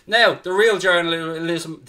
Now, the real journalism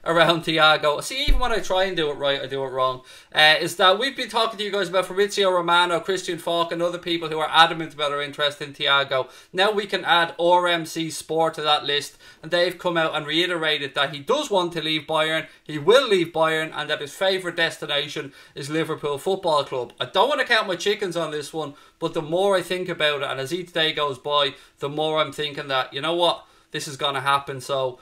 around Thiago, see, even when I try and do it right, I do it wrong, is that we've been talking to you guys about Fabrizio Romano, Christian Falk and other people who are adamant about our interest in Thiago. Now we can add RMC Sport to that list, and they've come out and reiterated that he does want to leave Bayern, he will leave Bayern, and that his favourite destination is Liverpool Football Club. I don't want to count my chickens on this one, but the more I think about it, and as each day goes by, the more I'm thinking that, you know what, this is going to happen. So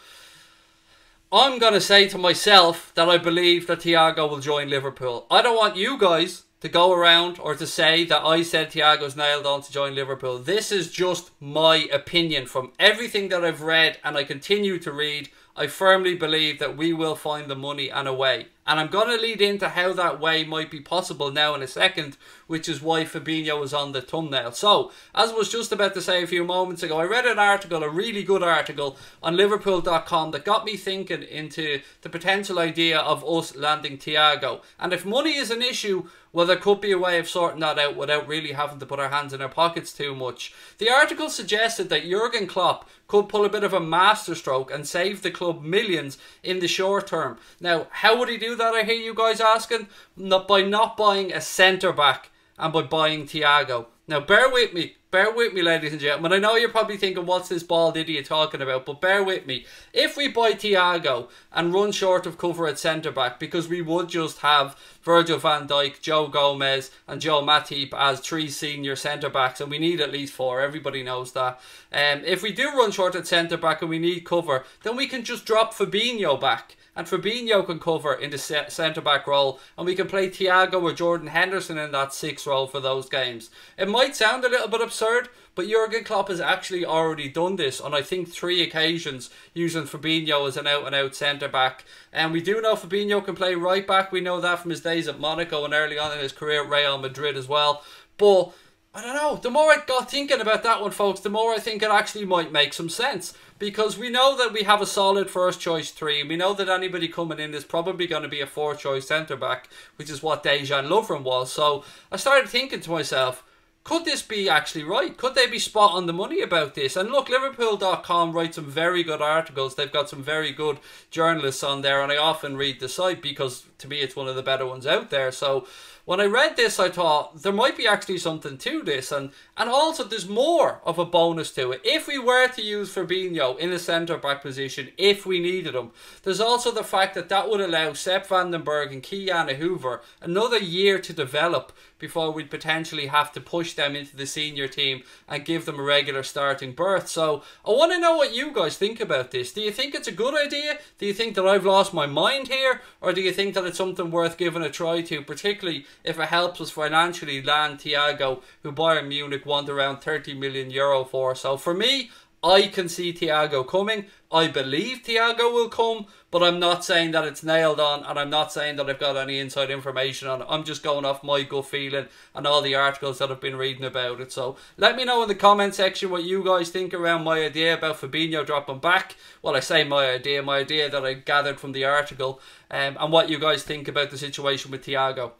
I'm going to say to myself that I believe that Thiago will join Liverpool. I don't want you guys to go around or to say that I said Thiago's nailed on to join Liverpool. This is just my opinion from everything that I've read and I continue to read. I firmly believe that we will find the money and a way. And I'm going to lead into how that way might be possible now in a second, which is why Fabinho is on the thumbnail. So, as I was just about to say a few moments ago, I read an article, a really good article, on Liverpool.com that got me thinking into the potential idea of us landing Thiago. And if money is an issue, well, there could be a way of sorting that out without really having to put our hands in our pockets too much. The article suggested that Jurgen Klopp could pull a bit of a masterstroke and save the club millions in the short term. Now, how would he do that, I hear you guys asking? By not buying a centre-back and by buying Thiago. Now, bear with me, ladies and gentlemen. I know you're probably thinking, what's this bald idiot talking about? But bear with me. If we buy Thiago and run short of cover at centre-back, because we would just have Virgil van Dijk, Joe Gomez and Joe Matip as 3 senior centre-backs, and we need at least 4, everybody knows that. If we do run short at centre-back and we need cover, then we can just drop Fabinho back. And Fabinho can cover in the centre-back role. And we can play Thiago or Jordan Henderson in that 6th role for those games. It might sound a little bit absurd, but Jurgen Klopp has actually already done this on, I think, 3 occasions, using Fabinho as an out-and-out centre-back. And we do know Fabinho can play right-back. We know that from his days at Monaco and early on in his career at Real Madrid as well. But I don't know, the more I got thinking about that one, folks, the more I think it actually might make some sense. Because we know that we have a solid first choice 3. We know that anybody coming in is probably going to be a 4th choice centre-back, which is what Dejan Lovren was. So I started thinking to myself, could this be actually right? Could they be spot on the money about this? And look, Liverpool.com writes some very good articles. They've got some very good journalists on there, and I often read the site because to me it's one of the better ones out there. So when I read this, I thought there might be actually something to this. And also there's more of a bonus to it. If we were to use Fabinho in a centre-back position, if we needed him, there's also the fact that that would allow Sepp van den Berg and Kylian Hoover another year to develop before we'd potentially have to push them into the senior team and give them a regular starting berth. So I want to know what you guys think about this. Do you think it's a good idea? Do you think that I've lost my mind here? Or do you think that it's something worth giving a try to, particularly if it helps us financially land Thiago, who Bayern Munich want around €30 million for? So for me, I can see Thiago coming. I believe Thiago will come, but I'm not saying that it's nailed on, and I'm not saying that I've got any inside information on it. I'm just going off my gut feeling and all the articles that I've been reading about it. So let me know in the comment section what you guys think around my idea about Fabinho dropping back. Well, I say my idea that I gathered from the article, and what you guys think about the situation with Thiago.